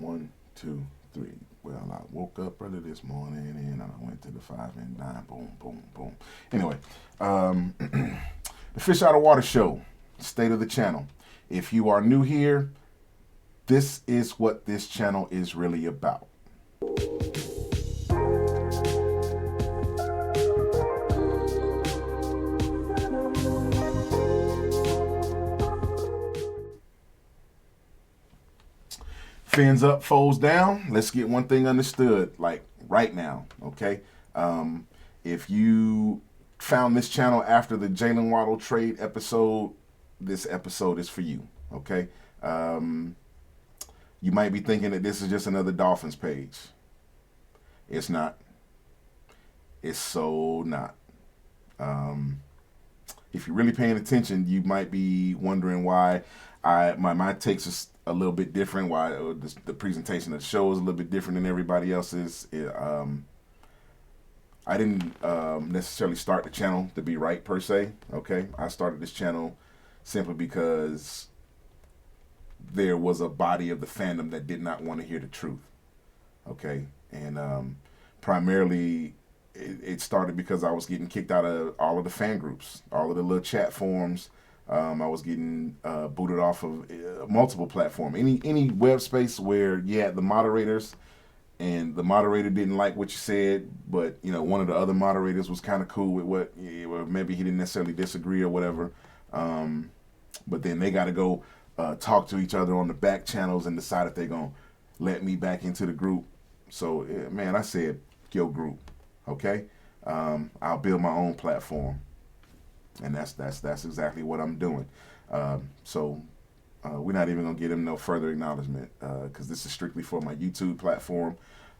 1, 2, 3. Well, I woke up early this morning and I went to the 5 and 9. Boom, boom, boom. Anyway, the Phish Outta Water Show, state of the channel. If you are new here, this is what this channel is really about. Fins up, foes down. Let's get one thing understood, like right now, okay? If you found this channel after the Jalen Waddle trade episode, this episode is for you, okay? You might be thinking that this is just another Dolphins page. It's not. It's so not. If you're really paying attention, you might be wondering why my takes is a little bit different, why the presentation of the show is a little bit different than everybody else's. I didn't necessarily start the channel to be right per se, okay? I started this channel simply because there was a body of the fandom that did not want to hear the truth, okay? And primarily it started because I was getting kicked out of all of the fan groups, all of the little chat forums. I was getting booted off of multiple platforms. Any web space where you had the moderators and the moderator didn't like what you said, but you know, one of the other moderators was kind of cool with what, or maybe he didn't necessarily disagree or whatever. But then they got to go talk to each other on the back channels and decide if they're going to let me back into the group. So, man, I said, yo, group, okay? I'll build my own platform. And that's exactly what I'm doing. So we're not even going to give them no further acknowledgement because this is strictly for my YouTube platform,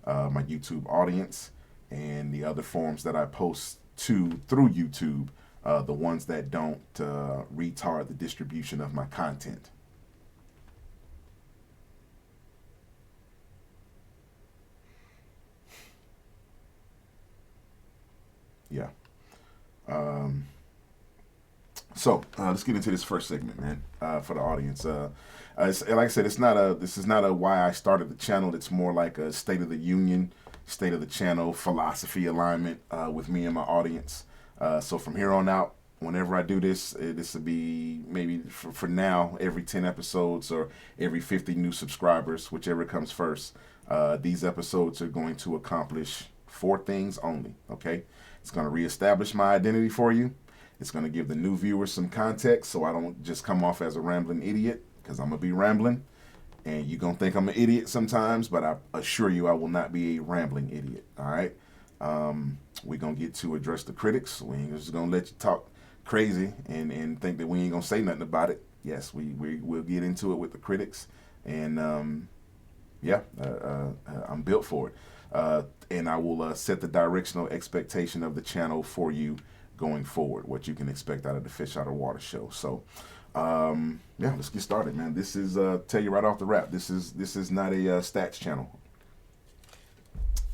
my YouTube audience, and the other forums that I post to through YouTube, the ones that don't retard the distribution of my content. Yeah. So let's get into this first segment, man, for the audience. Like I said, this is not a why I started the channel. It's more like a state of the union, state of the channel, philosophy alignment with me and my audience. So from here on out, whenever I do this, this will be maybe for now every 10 episodes or every 50 new subscribers, whichever comes first. These episodes are going to accomplish 4 things only, okay? It's going to reestablish my identity for you. It's going to give the new viewers some context so I don't just come off as a rambling idiot, because I'm going to be rambling. And you're going to think I'm an idiot sometimes, but I assure you I will not be a rambling idiot, all right? We're going to get to address the critics. We ain't just going to let you talk crazy and think that we ain't going to say nothing about it. Yes, we'll get into it with the critics. And, I'm built for it. And I will set the directional expectation of the channel for you going forward, what you can expect out of the Phish Outta Water Show. So, let's get started, man. This is tell you right off the rap. This is not a stats channel.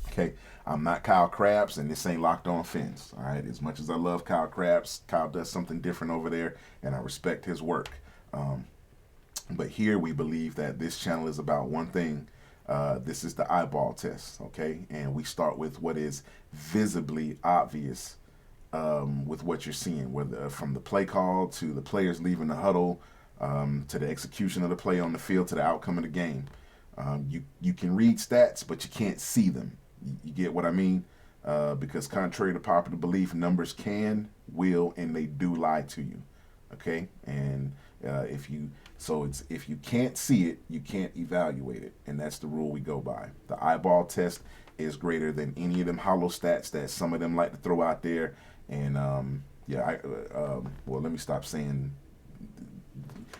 Okay, I'm not Kyle Krabs, and this ain't Locked On Fins. All right, as much as I love Kyle Krabs, Kyle does something different over there, and I respect his work. But here we believe that this channel is about one thing. This is the eyeball test, okay? And we start with what is visibly obvious. With what you're seeing, whether from the play call to the players leaving the huddle, to the execution of the play on the field, to the outcome of the game. You can read stats, but you can't see them. You get what I mean? Because contrary to popular belief, numbers can, will, and they do lie to you. Okay? And if you can't see it, you can't evaluate it, and that's the rule we go by. The eyeball test is greater than any of them hollow stats that some of them like to throw out there. And let me stop saying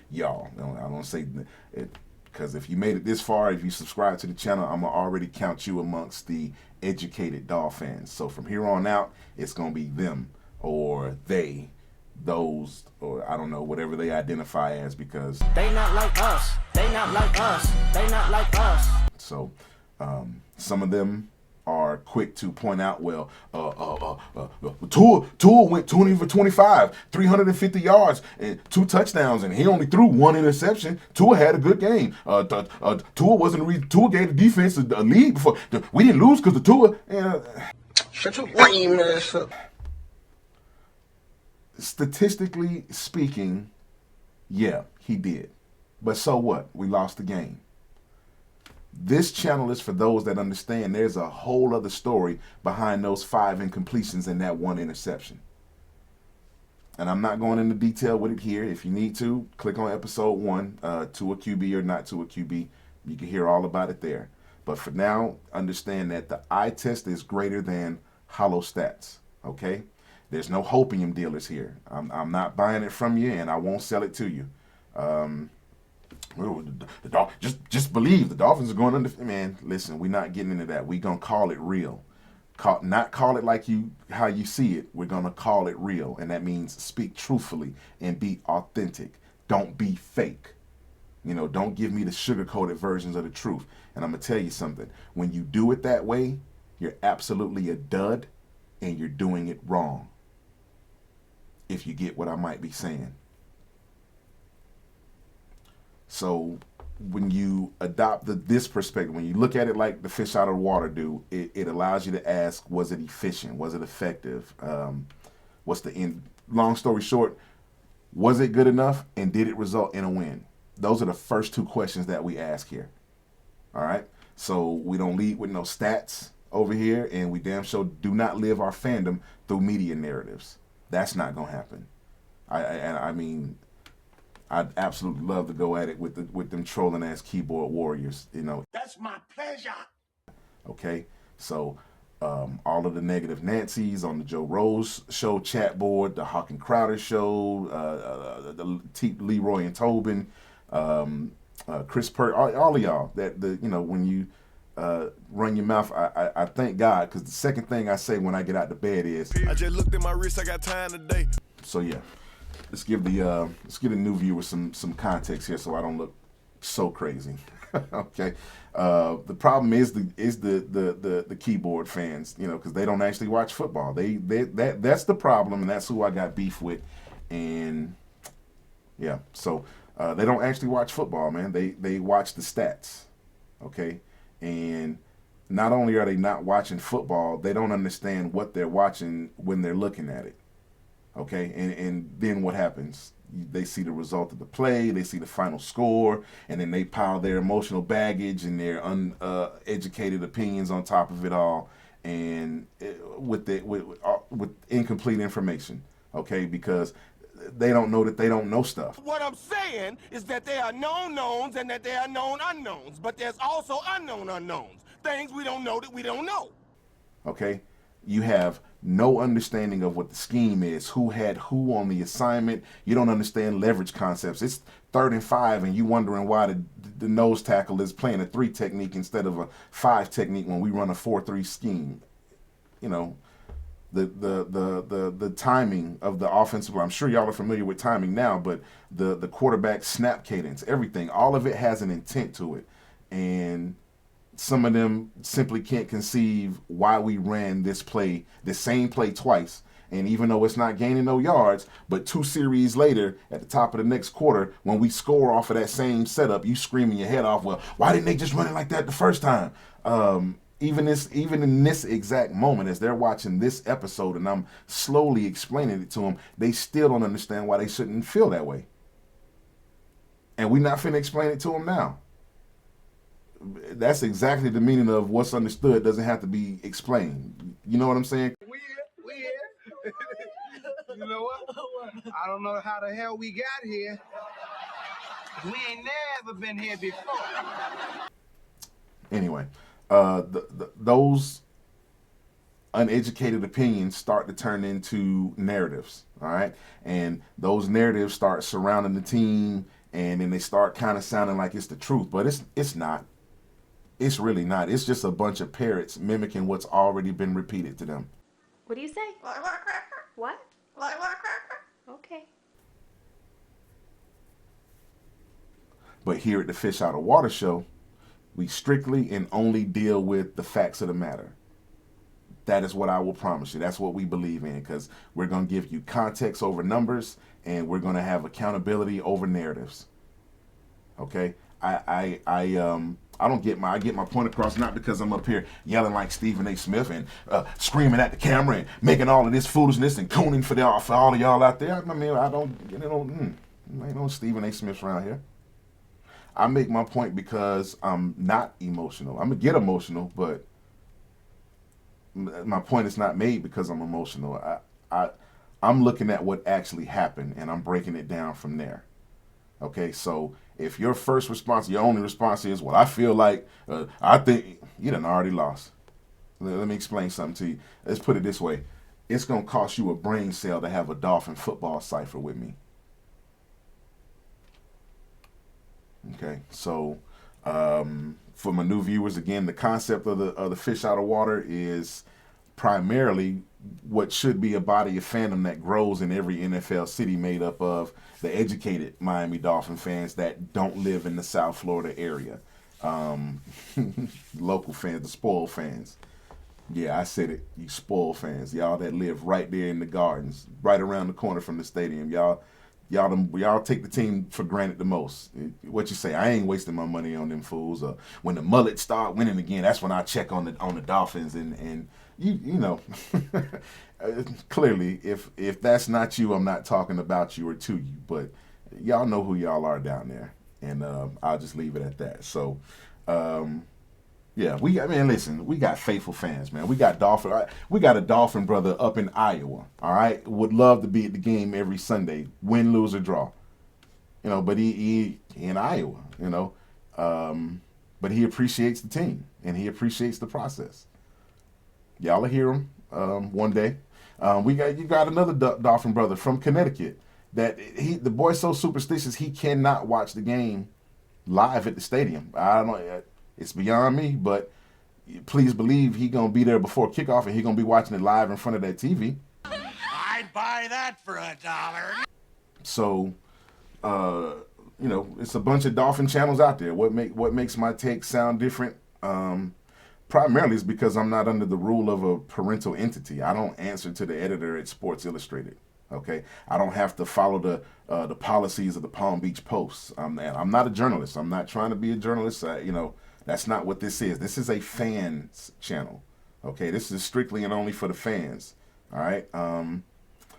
y'all. I don't say it, because if you made it this far, if you subscribe to the channel, I'm gonna already count you amongst the educated Dolphins. So from here on out, it's gonna be them or they, those, or I don't know, whatever they identify as, because they not like us. They not like us. They not like us. So some of them are quick to point out, well, Tua went 20 for 25, 350 yards, and 2 touchdowns, and he only threw 1 interception. Tua had a good game. Tua wasn't the reason. Tua gave the defense a lead before. We didn't lose because of Tua. Shut your lame ass up. Statistically speaking, yeah, he did. But so what? We lost the game. This channel is for those that understand there's a whole other story behind those 5 incompletions and that 1 interception. And I'm not going into detail with it here. If you need to, click on episode 1, to a QB or not to a QB. You can hear all about it there. But for now, understand that the eye test is greater than hollow stats, okay? There's no hopium dealers here. I'm not buying it from you, and I won't sell it to you. Just believe the Dolphins are going under. Man, listen, we're not getting into that. We're gonna call it real. Not call it like how you see it. We're gonna call it real, and that means speak truthfully and be authentic. Don't be fake. Don't give me the sugar-coated versions of the truth. And I'm gonna tell you something. When you do it that way, you're absolutely a dud, and you're doing it wrong. If you get what I might be saying. So when you adopt this perspective, when you look at it like the fish out of the water do, it allows you to ask, was it efficient? Was it effective? What's the end? Long story short, was it good enough? And did it result in a win? Those are the first 2 questions that we ask here. All right. So we don't lead with no stats over here, and we damn sure do not live our fandom through media narratives. That's not going to happen. I mean, I'd absolutely love to go at it with them trolling ass keyboard warriors. That's my pleasure. Okay, so all of the negative Nancys on the Joe Rose Show chat board, the Hawk and Crowder Show, the Leroy and Tobin, Chris Pert, all of y'all that when you run your mouth, I thank God, because the second thing I say when I get out of bed is, I just looked at my wrist. I got time today. So yeah. Let's give the new viewer some context here, so I don't look so crazy. Okay. The problem is the keyboard fans, because they don't actually watch football. That's the problem, and that's who I got beef with. And yeah, so they don't actually watch football, man. They watch the stats. Okay. And not only are they not watching football, they don't understand what they're watching when they're looking at it. Okay, and then what happens? They see the result of the play, they see the final score, and then they pile their emotional baggage and their uneducated opinions on top of it all, and with incomplete information. Okay, because they don't know that they don't know stuff. What I'm saying is that there are known knowns and that there are known unknowns, but there's also unknown unknowns. Things we don't know that we don't know. Okay, you have no understanding of what the scheme is, who had who on the assignment. You don't understand leverage concepts. It's 3rd and 5, and you wondering why the nose tackle is playing a 3 technique instead of a 5 technique when we run a 4-3 scheme. The timing of the offensive line. I'm sure y'all are familiar with timing now, but the quarterback snap cadence, everything, all of it has an intent to it, and some of them simply can't conceive why we ran this same play twice. And even though it's not gaining no yards, but 2 series later, at the top of the next quarter, when we score off of that same setup, you screaming your head off, well, why didn't they just run it like that the first time? Even in this exact moment, as they're watching this episode and I'm slowly explaining it to them, they still don't understand why they shouldn't feel that way. And we're not finna explain it to them now. That's exactly the meaning of what's understood doesn't have to be explained. You know what I'm saying? We here. You know what? I don't know how the hell we got here. We ain't never been here before. Anyway, those uneducated opinions start to turn into narratives, all right? And those narratives start surrounding the team, and then they start kind of sounding like it's the truth, but it's not. It's really not. It's just a bunch of parrots mimicking what's already been repeated to them. What do you say? What? Okay. But here at the Phish Outta Water Show, we strictly and only deal with the facts of the matter. That is what I will promise you. That's what we believe in, because we're going to give you context over numbers, and we're going to have accountability over narratives. Okay? I don't get I get my point across not because I'm up here yelling like Stephen A. Smith and screaming at the camera and making all of this foolishness and cooning for all of y'all out there. I mean, I don't, ain't no Stephen A. Smiths around here. I make my point because I'm not emotional. I'm gonna get emotional, but my point is not made because I'm emotional. I'm looking at what actually happened, and I'm breaking it down from there. Okay, so if your first response, your only response is, well, I feel like, I think, you done already lost. Let me explain something to you. Let's put it this way. It's going to cost you a brain cell to have a Dolphin football cipher with me. Okay, so for my new viewers, again, the concept of the Fish Out of Water is primarily what should be a body of fandom that grows in every NFL city, made up of the educated Miami Dolphin fans that don't live in the South Florida area. Local fans, the spoiled fans. Yeah, I said it. You spoiled fans. Y'all that live right there in the gardens, right around the corner from the stadium. Y'all take the team for granted the most. What you say? I ain't wasting my money on them fools. When the Mullets start winning again, that's when I check on the Dolphins. And you know, clearly, if that's not you, I'm not talking about you or to you. But y'all know who y'all are down there, and I'll just leave it at that. So, yeah, listen, we got faithful fans, man. We got a Dolphin brother up in Iowa. All right, would love to be at the game every Sunday, win, lose, or draw. You know, but he in Iowa. You know, but he appreciates the team and he appreciates the process. Y'all will hear him one day. You got another Dolphin brother from Connecticut that the boy's so superstitious he cannot watch the game live at the stadium. I don't know. It's beyond me, but please believe he gonna be there before kickoff and he gonna be watching it live in front of that TV. I'd buy that for $1. So, you know, it's a bunch of Dolphin channels out there. What makes my take sound different? Primarily is because I'm not under the rule of a parental entity. I don't answer to the editor at Sports Illustrated. Okay, I don't have to follow the policies of the Palm Beach Post. I'm not a journalist. I'm not trying to be a journalist. You know, that's not what this is. This is a fans channel. Okay, this is strictly and only for the fans. All right.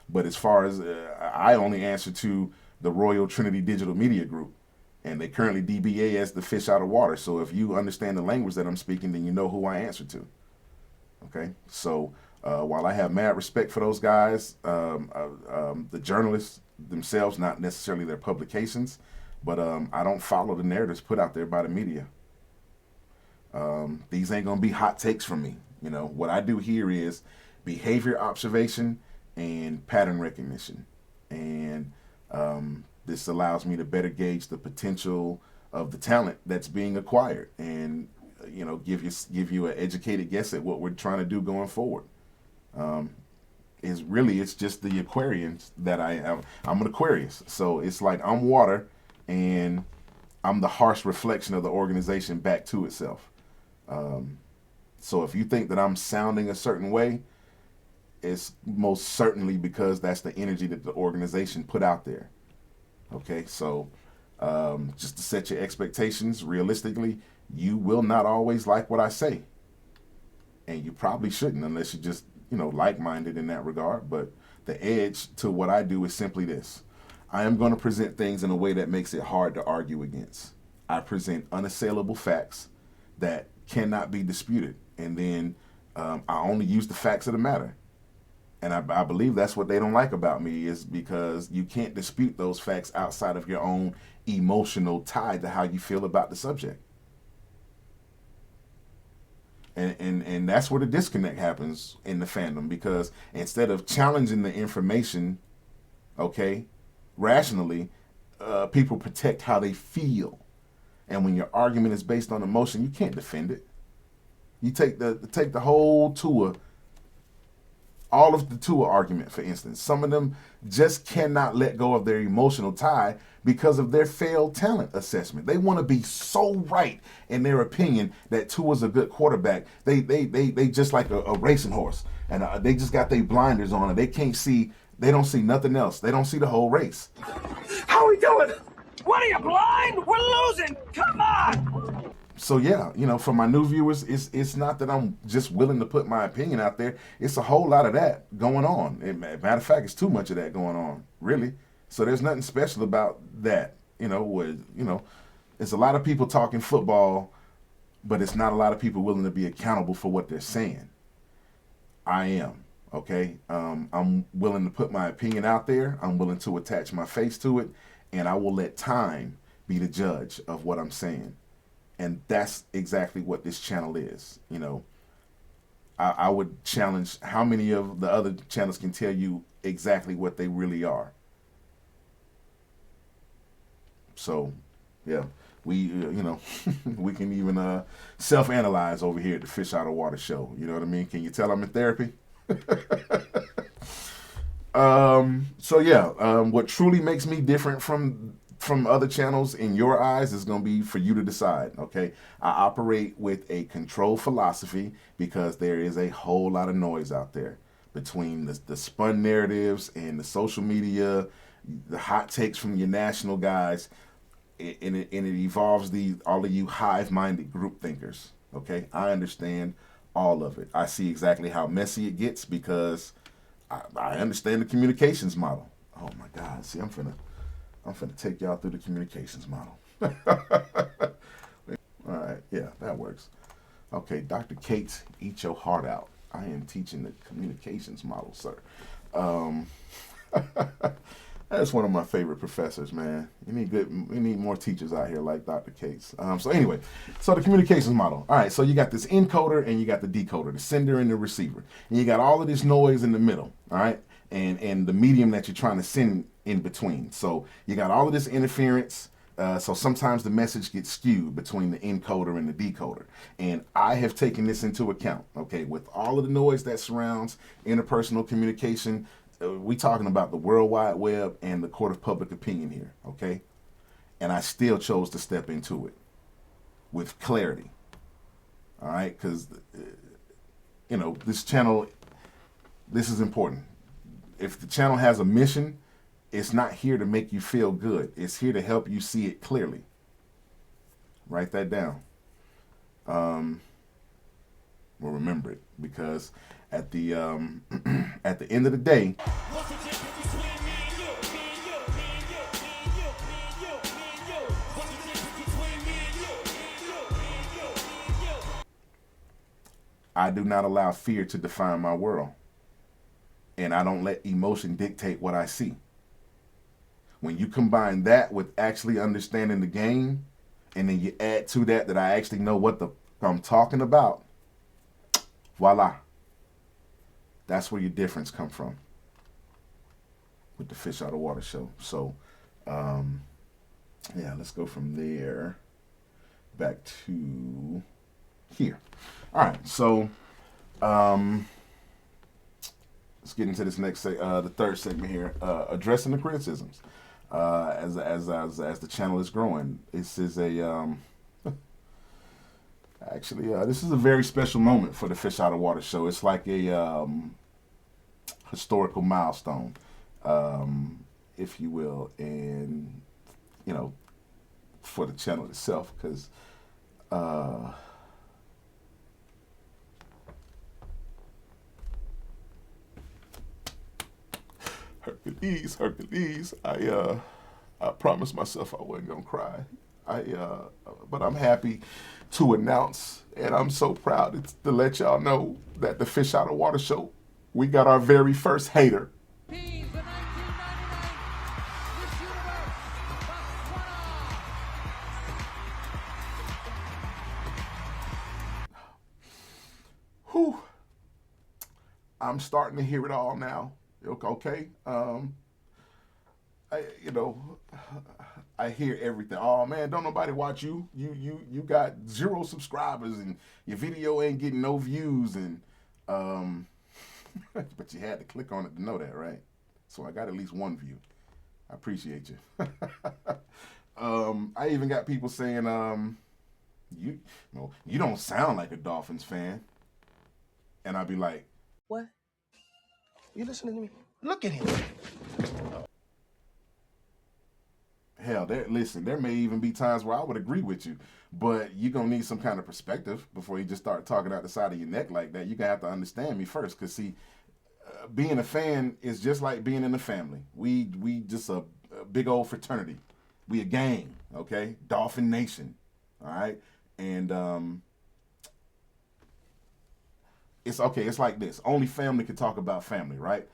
But as far as I only answer to the Royal Trinity Digital Media Group, and they currently DBA as the Fish Outta Water. So if you understand the language that I'm speaking, then you know who I answer to. Okay, so while I have mad respect for those guys, the journalists themselves, not necessarily their publications, but I don't follow the narratives put out there by the media. These ain't gonna be hot takes from me. You know, what I do here is behavior observation and pattern recognition, and this allows me to better gauge the potential of the talent that's being acquired, and you know, give you an educated guess at what we're trying to do going forward. It's just the Aquarians that I am. I'm an Aquarius, so it's like I'm water, and I'm the harsh reflection of the organization back to itself. So if you think that I'm sounding a certain way, it's most certainly because that's the energy that the organization put out there. Okay, so just to set your expectations realistically, you will not always like what I say. And you probably shouldn't unless you're just, you know, like-minded in that regard. But the edge to what I do is simply this. I am going to present things in a way that makes it hard to argue against. I present unassailable facts that cannot be disputed. And then I only use the facts of the matter. And I believe that's what they don't like about me, is because you can't dispute those facts outside of your own emotional tie to how you feel about the subject. And that's where the disconnect happens in the fandom, because instead of challenging the information, okay, rationally, people protect how they feel. And when your argument is based on emotion, you can't defend it. You take the whole tour All of the Tua argument, for instance, some of them just cannot let go of their emotional tie because of their failed talent assessment. They want to be so right in their opinion that Tua's a good quarterback. They just like a racing horse, and they just got their blinders on, and they can't see. They don't see nothing else. They don't see the whole race. How are we doing? What are you, blind? We're losing. Come on. So yeah, for my new viewers, it's not that I'm just willing to put my opinion out there. It's a whole lot of that going on. Matter of fact, it's too much of that going on, really. So there's nothing special about that. It's a lot of people talking football, but it's not a lot of people willing to be accountable for what they're saying. I am, okay? I'm willing to put my opinion out there. I'm willing to attach my face to it, and I will let time be the judge of what I'm saying. And that's exactly what this channel is. I would challenge how many of the other channels can tell you exactly what they really are. So, yeah, we, we can even self-analyze over here at the Phish Outta Water Show. You know what I mean? Can you tell I'm in therapy? What truly makes me different from other channels in your eyes is going to be for you to decide, okay? I operate with a controlled philosophy because there is a whole lot of noise out there between the spun narratives and the social media, the hot takes from your national guys, and it involves all of you hive-minded group thinkers, okay? I understand all of it. I see exactly how messy it gets because I understand the communications model. Oh my God, see, I'm finna take y'all through the communications model. All right, yeah, that works. Okay, Dr. Cates, eat your heart out. I am teaching the communications model, sir. That's one of my favorite professors, man. We need more teachers out here like Dr. Cates. So anyway, so the communications model. All right, so you got this encoder and you got the decoder, the sender and the receiver. And you got all of this noise in the middle, all right? And the medium that you're trying to send in between. So you got all of this interference. So sometimes the message gets skewed between the encoder and the decoder. And I have taken this into account, okay? With all of the noise that surrounds interpersonal communication, we talking about the World Wide Web and the court of public opinion here, okay? And I still chose to step into it with clarity, all right? Because, this channel, this is important. If the channel has a mission, it's not here to make you feel good. It's here to help you see it clearly. Write that down. Well, remember it, because at the at the end of the day, I do not allow fear to define my world. And I don't let emotion dictate what I see. When you combine that with actually understanding the game, and then you add to that I actually know what I'm talking about, voila. That's where your difference come from with the Phish Outta Water Show. So, yeah, let's go from there back to here. All right, so let's get into this next, the third segment here, addressing the criticisms. As the channel is growing, this is a actually this is a very special moment for the Phish Outta Water Show. It's like a historical milestone, if you will, and for the channel itself, because Hercules, I promised myself I wasn't gonna cry. But I'm happy to announce, and I'm so proud to let y'all know that the Phish Outta Water Show, we got our very first hater. Whew. I'm starting to hear it all now. Okay. I hear everything. Oh man, don't nobody watch you. You got 0 subscribers and your video ain't getting no views, and But you had to click on it to know that, right? So I got at least one view. I appreciate you. I even got people saying, you don't sound like a Dolphins fan. And I'd be like, What? You listening to me? Look at him. hell, listen, there may even be times where I would agree with you, but you're going to need some kind of perspective before you just start talking out the side of your neck like that. You're going to have to understand me first, because see, being a fan is just like being in a family. We just a big old fraternity. We a gang, okay? Dolphin Nation, all right? And it's okay. It's like this. Only family can talk about family, right?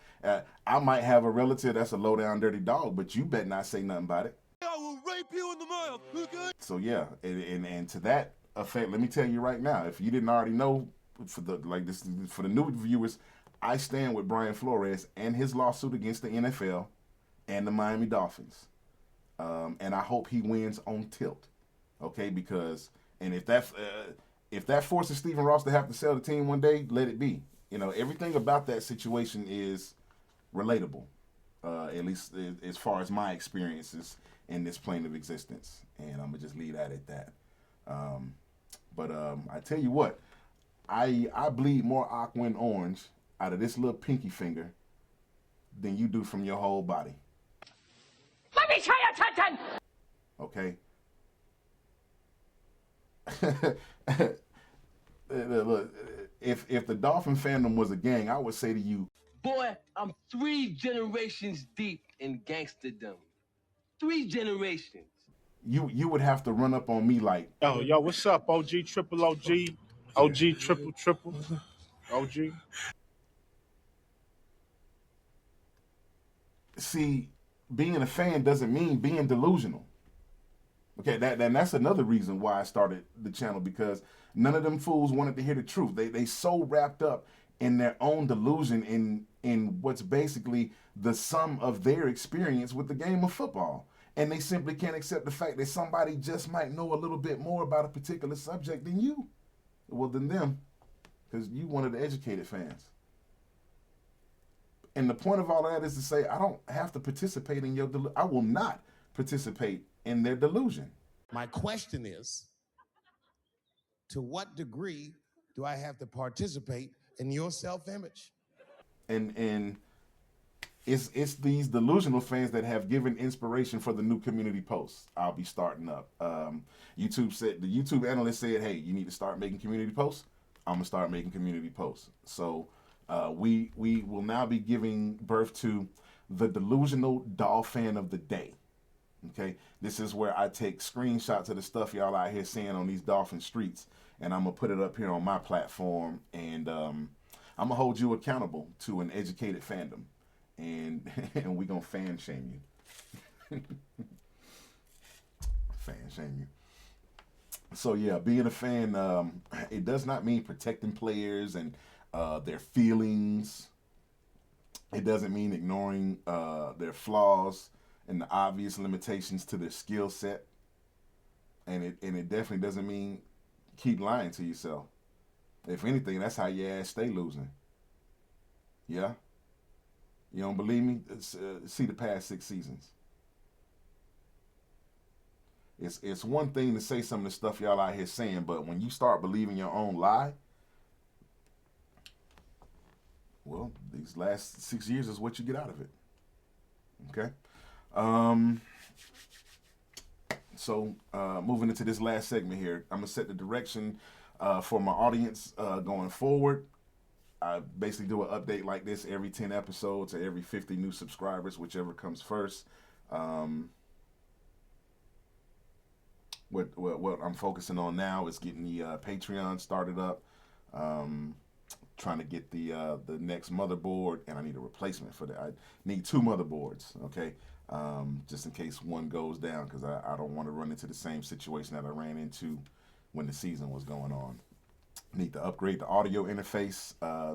I might have a relative that's a low down dirty dog, but you better not say nothing about it. I will rape you in the mouth, okay? So yeah, and to that effect, let me tell you right now, if you didn't already know, for the new viewers, I stand with Brian Flores and his lawsuit against the NFL and the Miami Dolphins, and I hope he wins on tilt, okay? Because if that forces Stephen Ross to have to sell the team one day, let it be. Everything about that situation is relatable, at least as far as my experiences in this plane of existence. And I'm gonna just leave that at that. But I tell you what, I bleed more aqua and orange out of this little pinky finger than you do from your whole body. Let me tell you something! Okay. Look, if the Dolphin fandom was a gang, I would say to you, boy, I'm 3 generations deep in gangsterdom. 3 generations. you would have to run up on me like, Yo, what's up, OG, triple OG, OG, triple, OG? see, being a fan doesn't mean being delusional. Okay, that's another reason why I started the channel, because none of them fools wanted to hear the truth. They so wrapped up in their own delusion in what's basically the sum of their experience with the game of football. And they simply can't accept the fact that somebody just might know a little bit more about a particular subject than you. Well, than them, because you one of the educated fans. And the point of all of that is to say, I don't have to participate in your I will not participate in their delusion. My question is, to what degree do I have to participate in your self-image? And it's these delusional fans that have given inspiration for the new community posts I'll be starting up. The YouTube analyst said, hey, you need to start making community posts. I'm gonna start making community posts. So we will now be giving birth to the delusional Dolphin of the day. Okay, this is where I take screenshots of the stuff y'all out here seeing on these Dolphin streets, and I'm gonna put it up here on my platform, and I'm gonna hold you accountable to an educated fandom, and we gonna fan shame you. Fan shame you. So yeah, being a fan, it does not mean protecting players and their feelings. It doesn't mean ignoring their flaws and the obvious limitations to their skill set. And it definitely doesn't mean keep lying to yourself. If anything, that's how your ass stay losing. Yeah? You don't believe me? See the past 6 seasons. It's one thing to say some of the stuff y'all out here saying, but when you start believing your own lie, well, these last 6 years is what you get out of it. Okay? So moving into this last segment here, I'm gonna set the direction for my audience going forward. I basically do an update like this every 10 episodes or every 50 new subscribers, whichever comes first. What I'm focusing on now is getting the Patreon started up, trying to get the next motherboard, and I need a replacement for that. I need 2 motherboards, okay, just in case one goes down, because I don't want to run into the same situation that I ran into when the season was going on. Need to upgrade the audio interface,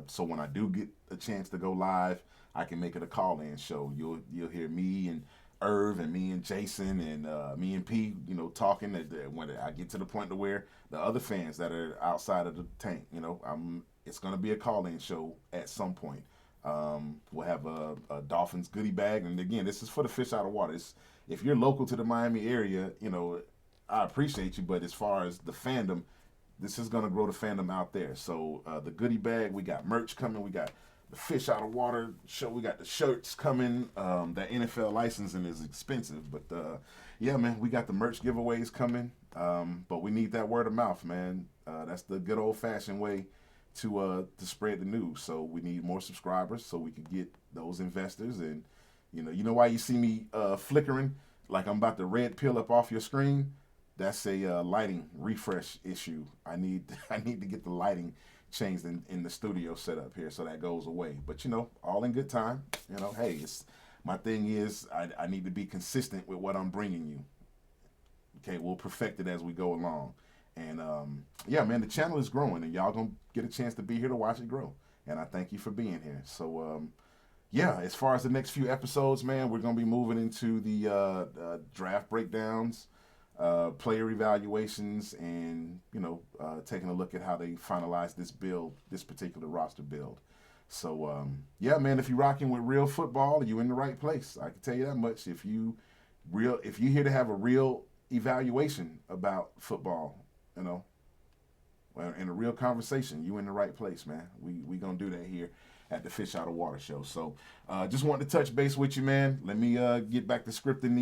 so when I do get a chance to go live, I can make it a call-in show. You'll hear me and Irv and me and Jason and me and P, you know, talking. When I get to the point to where the other fans that are outside of the tank, you know, it's gonna be a call-in show at some point. We'll have a Dolphins goodie bag, and again, this is for the Fish Out of Water. If you're local to the Miami area, you know, I appreciate you, but as far as the fandom, this is gonna grow the fandom out there. So the goodie bag, we got merch coming, we got the Fish Out of Water show, we got the shirts coming. That NFL licensing is expensive, but yeah, man, we got the merch giveaways coming. But we need that word of mouth, man. That's the good old-fashioned way to spread the news. So we need more subscribers so we can get those investors. And you know why you see me flickering like I'm about to red pill up off your screen? That's a lighting refresh issue. I need to get the lighting changed in the studio setup here so that goes away. But you know, all in good time. You know, hey, my thing is I need to be consistent with what I'm bringing you. Okay, we'll perfect it as we go along. And yeah, man, the channel is growing, and y'all gonna get a chance to be here to watch it grow. And I thank you for being here. So yeah, as far as the next few episodes, man, we're gonna be moving into the draft breakdowns, player evaluations, and you know, taking a look at how they finalize this particular roster build. So yeah, man, if you're rocking with real football, you're in the right place. I can tell you that much. If you're here to have a real evaluation about football, you know, in a real conversation, you in the right place, man. We gonna do that here at the Fish Outta Water Show. So just wanted to touch base with you, man. Let me get back to scripting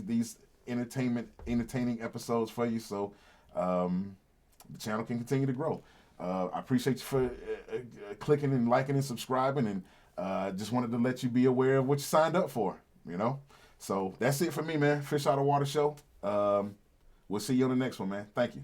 these entertaining episodes for you, so the channel can continue to grow. I appreciate you for clicking and liking and subscribing, and just wanted to let you be aware of what you signed up for, you know. So that's it for me, man. Fish Outta Water Show. We'll see you on the next one, man. Thank you.